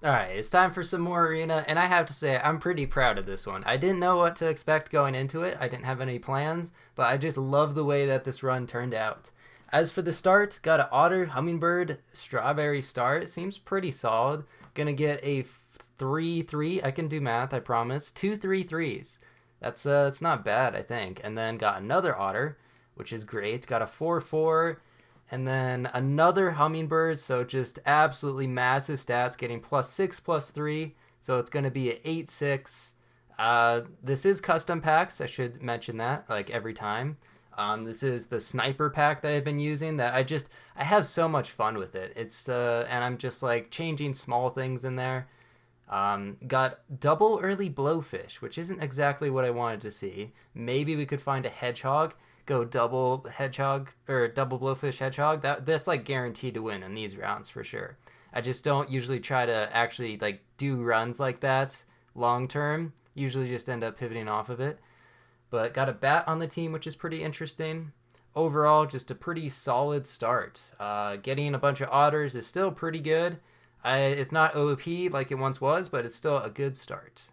Alright, it's time for some more arena, and I have to say, I'm pretty proud of this one. I didn't know what to expect going into it, I didn't have any plans, but I just love the way that this run turned out. As for the start, got an otter, hummingbird, strawberry start. It seems pretty solid. Gonna get a 3-3. I can do math, I promise. Two 3-3s. It's not bad, I think. And then got another otter, which is great. Got a 4-4, and then another hummingbird, so just absolutely massive stats, getting +6, +3. So it's going to be an 8-6. This is custom packs. I should mention that like every time. This is the sniper pack that I've been using. That I have so much fun with it. And I'm just like changing small things in there. Got double early blowfish, which isn't exactly what I wanted to see. Maybe we could find a hedgehog, go double hedgehog or double blowfish hedgehog. That's like guaranteed to win in these rounds for sure. I just don't usually try to actually like do runs like that long term. Usually just end up pivoting off of it. But got a bat on the team, which is pretty interesting. Overall, just a pretty solid start. Getting a bunch of otters is still pretty good. It's not OP like it once was, but it's still a good start.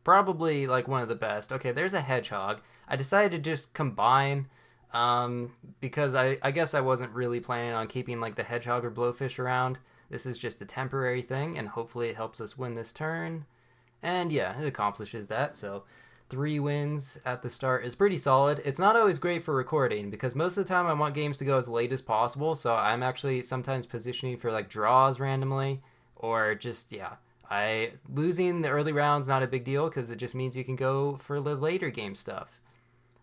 Probably like one of the best. Okay, there's a hedgehog. I decided to just combine because I guess I wasn't really planning on keeping like the hedgehog or blowfish around. This is just a temporary thing, and hopefully it helps us win this turn. And yeah, it accomplishes that. So 3 wins at the start is pretty solid. It's not always great for recording because most of the time I want games to go as late as possible. So I'm actually sometimes positioning for like draws randomly or just, yeah. I losing the early rounds not a big deal because it just means you can go for the later game stuff.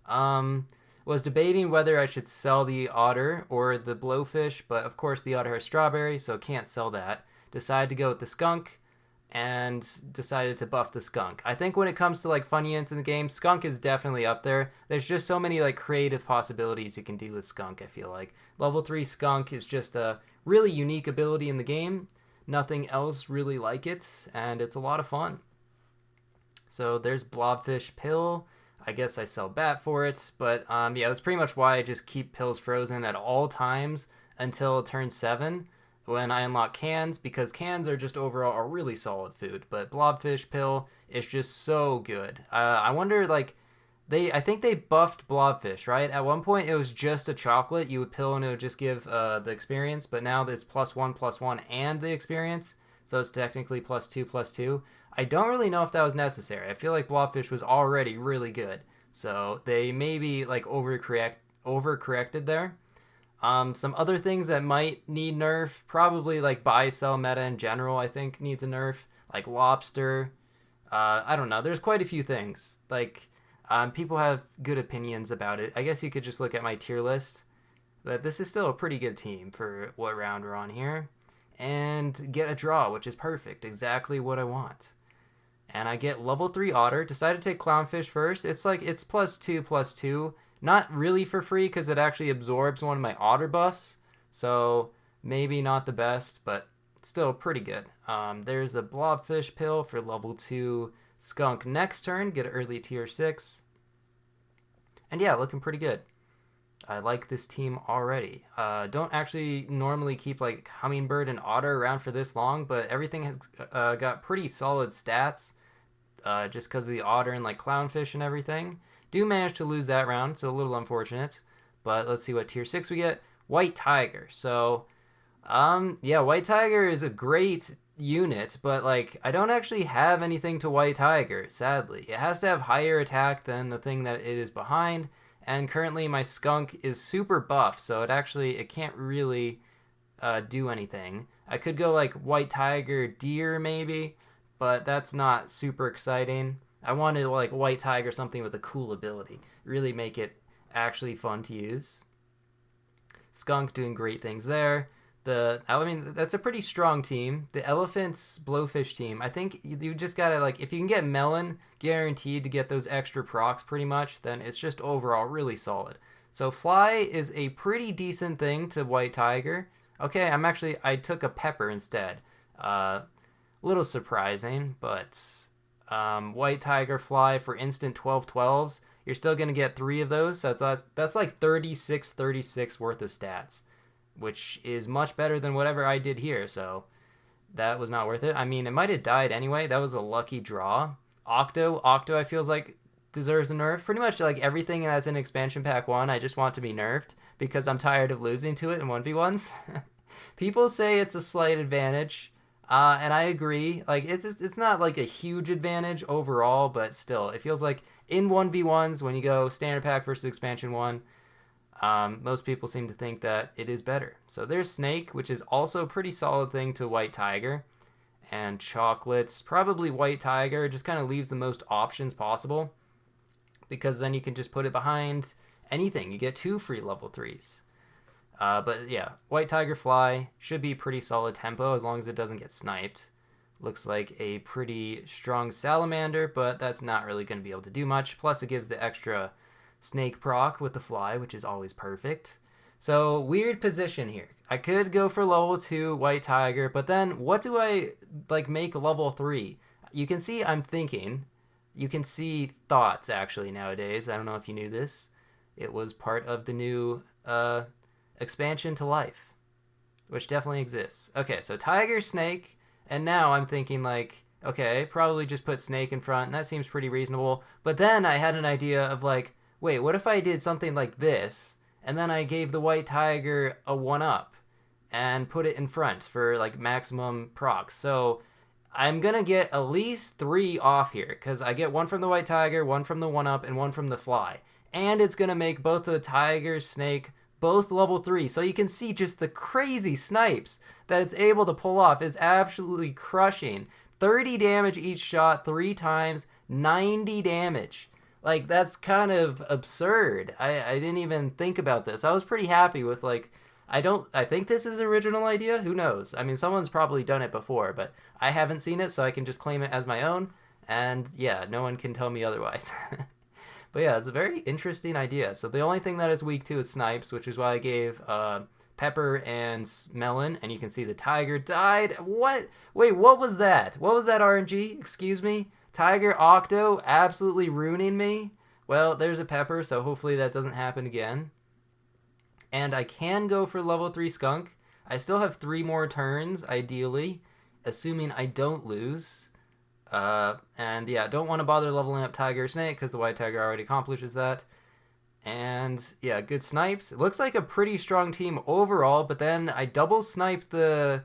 Um, was debating whether I should sell the otter or the blowfish, but of course the otter has strawberry, so can't sell that. Decided to go with the skunk and decided to buff the skunk. I think when it comes to like fun units in the game, skunk is definitely up there. There's just so many like creative possibilities you can do with skunk, I feel like. Level 3 skunk is just a really unique ability in the game. Nothing else really like it, and it's a lot of fun. So there's blobfish pill. I guess I sell bat for it, but yeah, that's pretty much why I just keep pills frozen at all times until turn 7 when I unlock cans, because cans are just overall a really solid food. But blobfish pill is just so good. I wonder like I think they buffed blobfish, right? At one point it was just a chocolate you would pill and it would just give the experience, but now it's +1 +1 and the experience, so it's technically +2 +2. I don't really know if that was necessary. I feel like blobfish was already really good, so they maybe like overcorrected there. Some other things that might need nerf, probably like buy sell meta in general. I think needs a nerf, like lobster. I don't know. There's quite a few things. Like people have good opinions about it. I guess you could just look at my tier list, but this is still a pretty good team for what round we're on here, and get a draw, which is perfect. Exactly what I want. And I get level 3 otter. Decided to take clownfish first. It's like it's +2 +2. Not really for free because it actually absorbs one of my otter buffs. So maybe not the best, but still pretty good. There's a blobfish pill for level 2 skunk next turn. Get an early tier 6. And yeah, looking pretty good. I like this team already. Don't actually normally keep like hummingbird and otter around for this long, but everything has got pretty solid stats just because of the otter and like clownfish and everything. Do manage to lose that round, so a little unfortunate. But let's see what tier 6 we get. White Tiger. So, yeah, White Tiger is a great unit, but like I don't actually have anything to White Tiger, sadly. It has to have higher attack than the thing that it is behind, and currently my skunk is super buff, so it can't really do anything. I could go like White Tiger Deer maybe, but that's not super exciting. I wanted like White Tiger something with a cool ability, really make it actually fun to use. Skunk doing great things there. I mean that's a pretty strong team. The Elephants Blowfish team. I think you just gotta like if you can get Melon guaranteed to get those extra procs pretty much, then it's just overall really solid. So Fly is a pretty decent thing to White Tiger. Okay, I took a Pepper instead. A little surprising, but White Tiger Fly for instant 12/12s. You're still going to get 3 of those. So that's like 36/36 worth of stats, which is much better than whatever I did here. So That was not worth it. I mean, it might have died anyway. That was a lucky draw. Octo, I feels like deserves a nerf. Pretty much like everything that's in expansion pack 1, I just want to be nerfed because I'm tired of losing to it in 1v1s. People say it's a slight advantage, and I agree. Like it's not like a huge advantage overall, but still, it feels like in 1v1s when you go standard pack versus expansion 1, most people seem to think that it is better. So there's Snake, which is also a pretty solid thing to White Tiger. And Chocolates, probably White Tiger, just kind of leaves the most options possible. Because then you can just put it behind anything. You get 2 free level 3s. But yeah, White Tiger Fly should be pretty solid tempo as long as it doesn't get sniped. Looks like a pretty strong Salamander, but that's not really going to be able to do much. Plus it gives the extra Snake proc with the Fly, which is always perfect. So weird position here. I could go for level 2 White Tiger, but then what do I like make level 3? You can see I'm thinking. You can see thoughts actually nowadays. I don't know if you knew this. It was part of the new expansion to life, which definitely exists. Okay, so Tiger, Snake, and now I'm thinking like, okay, probably just put Snake in front, and that seems pretty reasonable. But then I had an idea of like, wait, what if I did something like this, and then I gave the White Tiger a 1-up and put it in front for like maximum procs. So I'm gonna get at least 3 off here because I get 1 from the White Tiger, 1 from the 1-up, and 1 from the Fly. And it's gonna make both the Tiger, Snake, both level 3. So you can see just the crazy snipes that it's able to pull off is absolutely crushing. 30 damage each shot, 3 times, 90 damage. Like, that's kind of absurd. I didn't even think about this. I was pretty happy with, like, I think this is an original idea. Who knows? I mean, someone's probably done it before, but I haven't seen it, so I can just claim it as my own. And yeah, no one can tell me otherwise. But yeah, it's a very interesting idea. So the only thing that it's weak to is snipes, which is why I gave Pepper and Melon. And you can see the Tiger died. What? Wait, what was that? What was that RNG? Excuse me? Tiger Octo absolutely ruining me? Well, there's a Pepper, so hopefully that doesn't happen again. And I can go for level 3 Skunk. I still have 3 more turns, ideally, assuming I don't lose. And yeah, don't want to bother leveling up Tiger or Snake because the White Tiger already accomplishes that. And yeah, good snipes. It looks like a pretty strong team overall, but then I double snipe the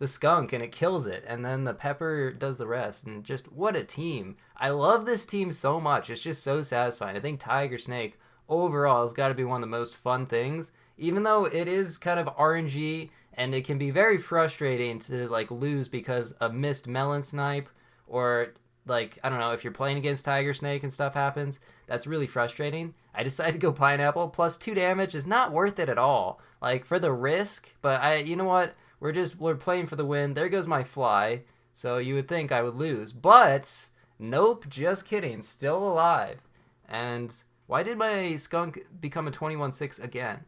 Skunk and it kills it. And then the Pepper does the rest. And just what a team. I love this team so much. It's just so satisfying. I think Tiger Snake overall has got to be one of the most fun things. Even though it is kind of RNG and it can be very frustrating to like lose because of missed melon snipe or like, I don't know, if you're playing against Tiger Snake and stuff happens, that's really frustrating. I decided to go Pineapple. Plus 2 damage is not worth it at all. Like, for the risk, but you know what? We're playing for the win. There goes my Fly. So you would think I would lose. But, nope, just kidding. Still alive. And why did my Skunk become a 21-6 again?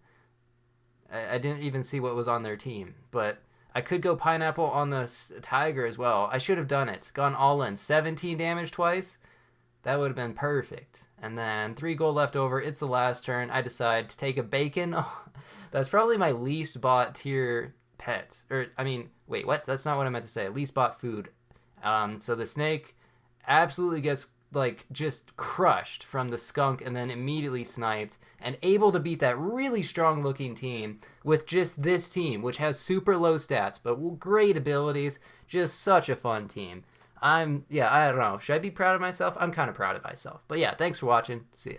I didn't even see what was on their team. But I could go Pineapple on the Tiger as well. I should have done it. Gone all in. 17 damage twice. That would have been perfect. And then 3 gold left over. It's the last turn. I decide to take a Bacon. Oh, that's probably my least bought tier pet. Or, I mean, wait, what? That's not what I meant to say. Least bought food. So the Snake absolutely gets, like, just crushed from the Skunk and then immediately sniped and able to beat that really strong looking team with just this team, which has super low stats, but great abilities. Just such a fun team. I don't know. Should I be proud of myself? I'm kind of proud of myself. But yeah, thanks for watching. See ya.